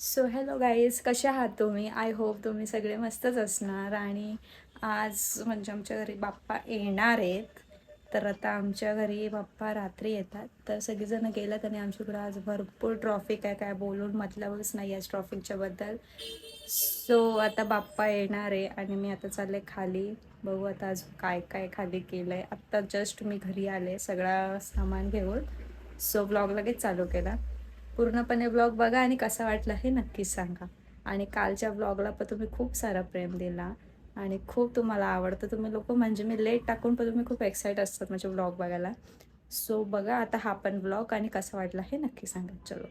So hello guys, कसे आहात तुम्ही? आय होप तुम्ही सगळे मस्तच असणार. आणि आज म्हणजे आमच्या घरी बाप्पा येणार आहेत. तर आता आमच्या घरी बाप्पा रात्री येतात. तर सगळेजण गेल्यात आणि आमच्याकडे आज भरपूर ट्रॉफिक आहे. काय बोलून मतलबच नाही आहे ट्रॉफिकच्या बद्दल. सो आता बाप्पा येणार आहे आणि मी आता चालले खाली. बघू आता आज काय काय खाली केलं आहे. आत्ता जस्ट मी घरी आले सगळं सामान घेऊन. सो ब्लॉग लगेच चालू केला. पूर्णपणे ब्लॉग बघा आणि कसा वाटला हे नक्कीच सांगा. आणि कालच्या ब्लॉगला पण तुम्ही खूप सारा प्रेम दिला आणि खूप तुम्हाला आवडतं. तुम्ही लोक म्हणजे मी लेट टाकून पण तुम्ही खूप एक्साइट असतात माझे ब्लॉग बघायला. सो बघा आता हा पण ब्लॉग आणि कसा वाटला हे नक्की सांगा. चलो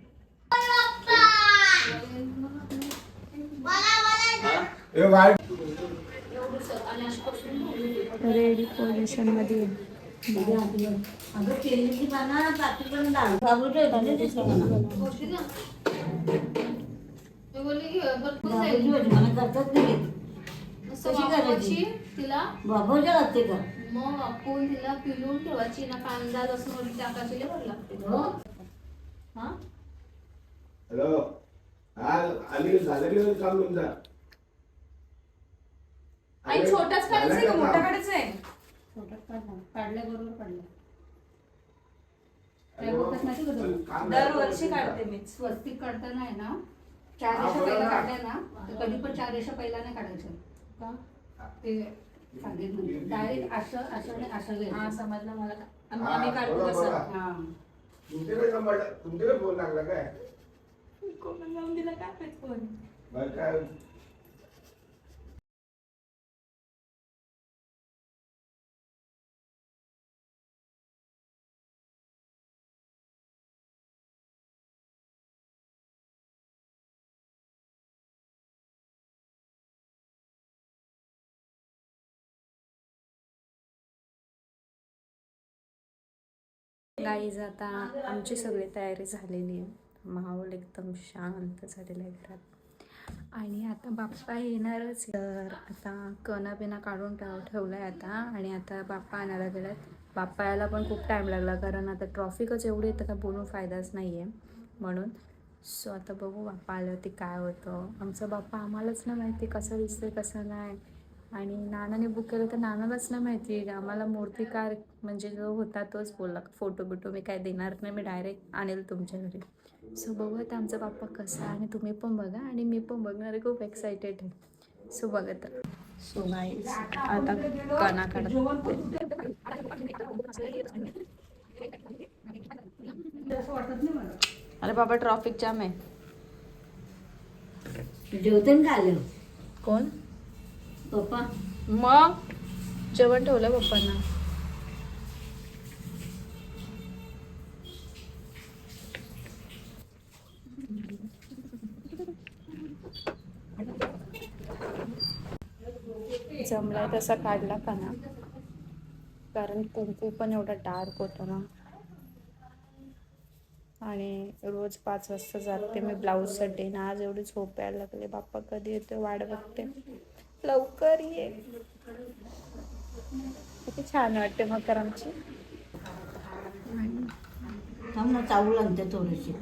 रेडी पोझिशन मध्ये तिला बाबूच्या लागते का मग आपण तिला पिलून ठेवायची ना. कांदा लसूण टाकायची लागते. हा हॅलो, आली झालं की काम तुमचा? आई छोटाच काढायचं का मोठा काढायचा आहे? छोटाच काढला, काढल्याबरोबर काढला. काय बोलतात माहिती का? दरवर्षी काढते मी. स्वस्तिक काढताना आहे ना 4 रेषा पहिला काढल्या ना तर कधी पण 4 रेषा पहिला नाही काढायचं का ते सांगितलं. डायरेक्ट असं असं आणि असं घ्यायचं. हा समजलं मला. आम्ही काढतो कसं. हा तुमच्याकडे फोन लागला काय? कोण जाऊन दिला काय फोन? बरं काय गाईज आता आमची सगळी तयारी झालेली आहे. माहोल एकदम शांत झालेला आहे घरात. आणि आता बाप्पा येणारच. तर आता कणा बिना काढून ठेवलं आहे आता. आणि आता बाप्पा आणायला गेलात. बाप्पा यायला पण खूप टाईम लागला कारण आता ट्रॉफिकच एवढी आहे तर काय बोलून फायदाच नाही आहे म्हणून. सो आता बघू बाप्पा आल्यावरती काय होतं. आमचा बाप्पा आम्हालाच नाही माहिती कसा दिसतोय कसं नाही. आणि नानाने बुक केलं तर नानालाच नाही माहिती. आम्हाला मूर्तिकार म्हणजे जो होता तोच बोलला फोटो बिटो मी काय देणार नाही, मी डायरेक्ट आणेल तुमच्या घरी. सो बघू आता आमचा बाप्पा कसा. आणि तुम्ही पण बघा आणि मी पण बघणार आहे. खूप एक्सायटेड आहे. सो बघत राहा. सो गाईज आता कणा काढत. अरे बाबा ट्रॉफिक जाम आहे. जेवते का आलं कोण? पप्पा. मग जेवण ठेवलं पप्पांना. जमलाय तसा काढला का ना, कारण कुंकू पण एवढा डार्क होता ना. आणि रोज 5 वाजता जाते मी ब्लाऊजसाठी ना. आज एवढी झोप यायला लागले. बाप्पा कधी येतो वाट बघते. लवकर ये. किती छान वाटते मकर आमची. थांब ना चावू लागते थोडीशी.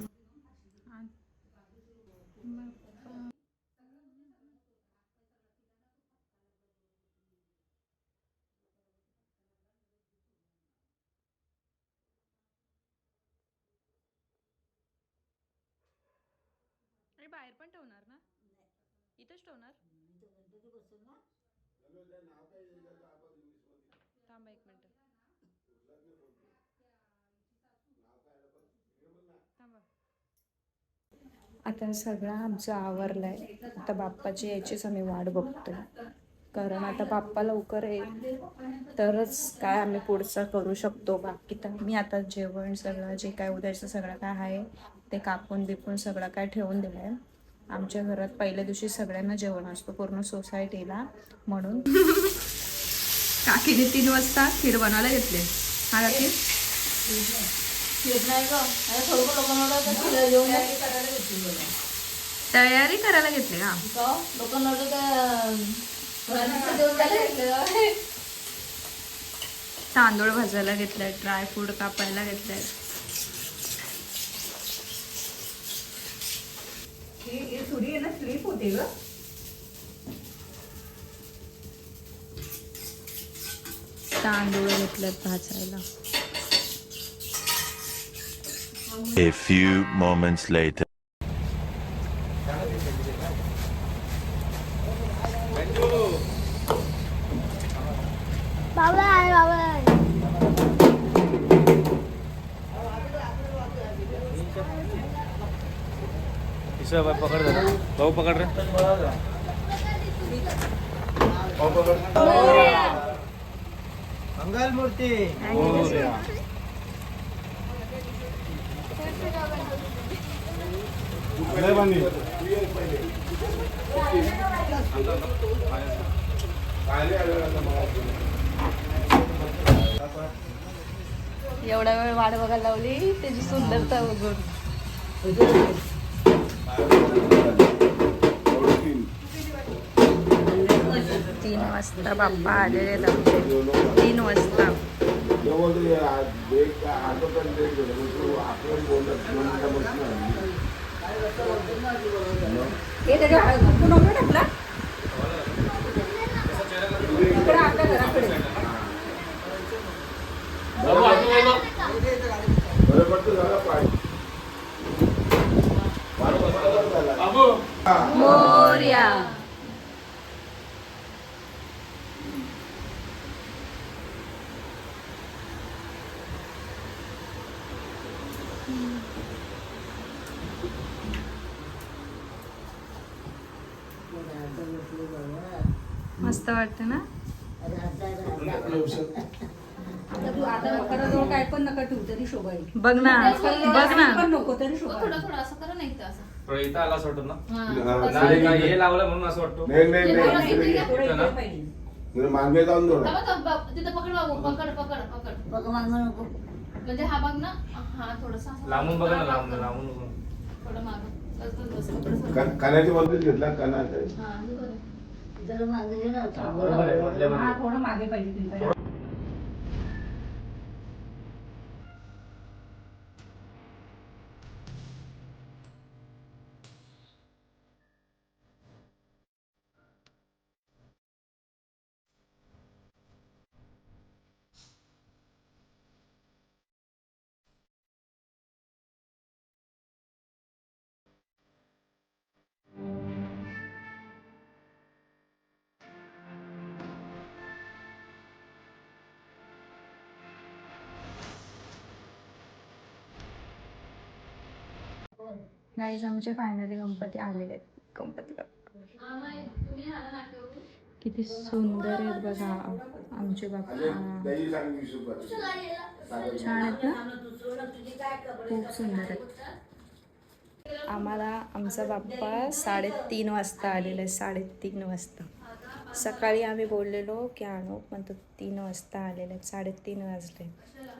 बाहेर पण ठेवणार ना? इथंच ठेवणार. थांबा 1 मिनिट. थांबा. आता सगळं आमचं आवरलंय. आता बाप्पाची यायचीच आम्ही वाट बघतो. कारण आता बाप्पा लवकर येईल तरच काय आम्ही पुढचं करू शकतो. बाकी तर मी आता जेवण सगळं जे काय उद्याचं सगळं काय आहे ते कापून बिपून सगळं काय ठेवून दिलं आहे. आमच्या घरात पहिल्या दिवशी सगळ्यांना जेवण असतो पूर्ण सोसायटीला म्हणून. काकीने 3 वाजता खीर बनवायला घेतले. हा काकी तयारी करायला घेतली का? तांदूळ भाजायला घेतलाय, ड्रायफ्रूट कापायला घेतलाय. ही सुरी आहे ना स्लिप होते ग. तांदूळ घेतल्यात भाजायला. A few moments later. पकड़ दे भाऊ पकड़ रहे मंगल मूर्ती एवढा वेळ वाट बघायला लावली त्याची सुंदरता बघून. 3 वाजता बाप्पा आलेले आहेत आमचे. 3 वाजता. हे त्याच्या तू नव्हतं टाकला इकडे आपल्या घराकडे. बरं पडतं झालं पाय. मोरया. मस्त वाटतं ना. आता मकराजवळ काय पण नका ठेवू तरी शोभा येईल. बघ ना बघ ना. पण नको तरी शोभा येईल. थोडं असं करा नाही तर असं. थोडं इथं आला असं वाटतं ना हा. नाही का हे लावलं म्हणून असं वाटतं नाही नाही हे नाही इकडे इकडे घ्या. घे. थोडं इथं ना? इकडे पाहिजे. तुला मागे जाऊन दो ना. तिथं पकड बाबू पकड पकड पकड म्हणजे हा बघ ना हा थोडस लांबून बघा ना लांबून लांबून बघा. थोडं मागं बस बस बस. कानाची वरतीच घेतला कानाचा. हा हे बघ. बरोबर आहे, म्हटलं हा बरोबर. थोडं मागे पाहिजे तुमच्या. गाईज आमचे फायनली गणपती आलेले आहेत. गणपतीला किती सुंदर आहेत बघा आमचे बाप्पा. त्याची सांग 20 रुपये. छान आहेत ना. खूप सुंदर आहेत. आम्हाला आमचा बाप्पा 3:30 वाजता आलेला आहे. 3:30 वाजता. सकाळी आम्ही बोललेलो की आणू पण तो 3 वाजता आलेले आहेत. 3:30 वाजले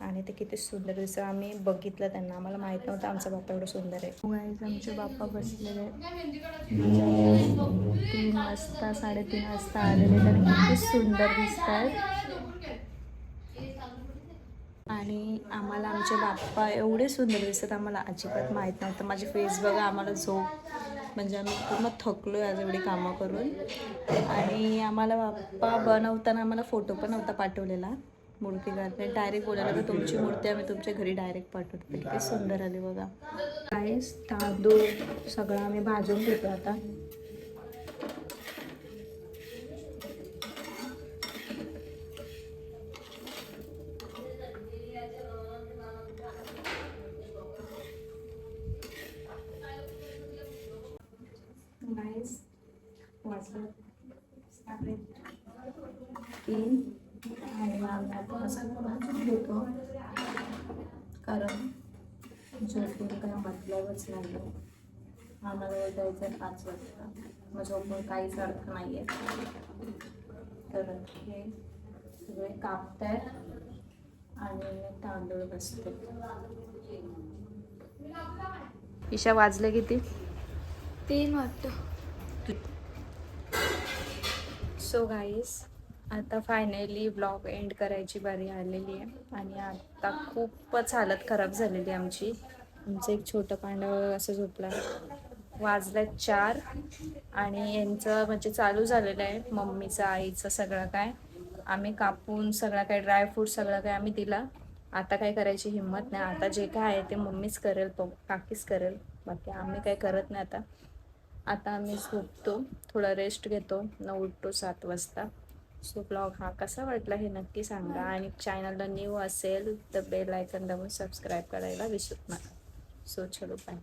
आणि ते किती सुंदर दिसतं. आम्ही बघितलं त्यांना. आम्हाला माहीत नव्हतं आमचा बाप्पा एवढं सुंदर आहे. गाईज आमचे बाप्पा बसलेले आहेत. 3 वाजता 3:30 वाजता आलेले तर किती सुंदर दिसत आहेत. आणि आम्हाला आमचे बाप्पा एवढे सुंदर दिसतात. आम्हाला अजिबात माहीत नव्हतं. माझी फेस बघा. आम्हाला झोप म्हणजे आम्ही पूर्ण थकलो आहे आज एवढी कामं करून. आणि आम्हाला बाप्पा बनवताना आम्हाला फोटो पण नव्हता पाठवलेला मूर्ती करते. डायरेक्ट बोलायला तर तुमची मूर्ती आम्ही तुमच्या घरी डायरेक्ट पाठवतो. किती सुंदर आली बघा. काय तांदूळ सगळं आम्ही भाजून घेतो आता. गाईस वाजलं 3 आणि आम्ही आता असं भाजून घेतो कारण झोपून काय मतलबच नाही. आम्हाला जायचं 5 वाजता. मग झोपून काहीच अर्थ नाही आहे. तर हे सगळे कापतायत आणि तांदूळ बसते. ईशा वाजले किती? 3 वाटतं. सो गाईस आता फायनली ब्लॉग एंड करायची बारी आलेली आहे. आणि आता खूपच हालत खराब झालेली आमची. आमचं एक छोटं पांडव असं झोपलं वाजल्यात 4 आणि यांचं म्हणजे चालू झालेलं आहे मम्मीचं आईचं सगळं काय. आम्ही कापून सगळं काय ड्रायफ्रूट सगळं काय आम्ही दिला. आता काय करायची हिंमत नाही. आता जे काय आहे ते मम्मीच करेल, काकीच करेल, बाकी आम्ही काय करत नाही. आता आम्ही झोपतो, थोडा रेस्ट घेतो, उठतो 7 वाजता. सो ब्लॉग हा कसा वाटला हे नक्की सांगा आणि चॅनलला न्यू असेल तर बेल आयकन दाबून सबस्क्राईब करायला विसरू नका. सो चलो बाय.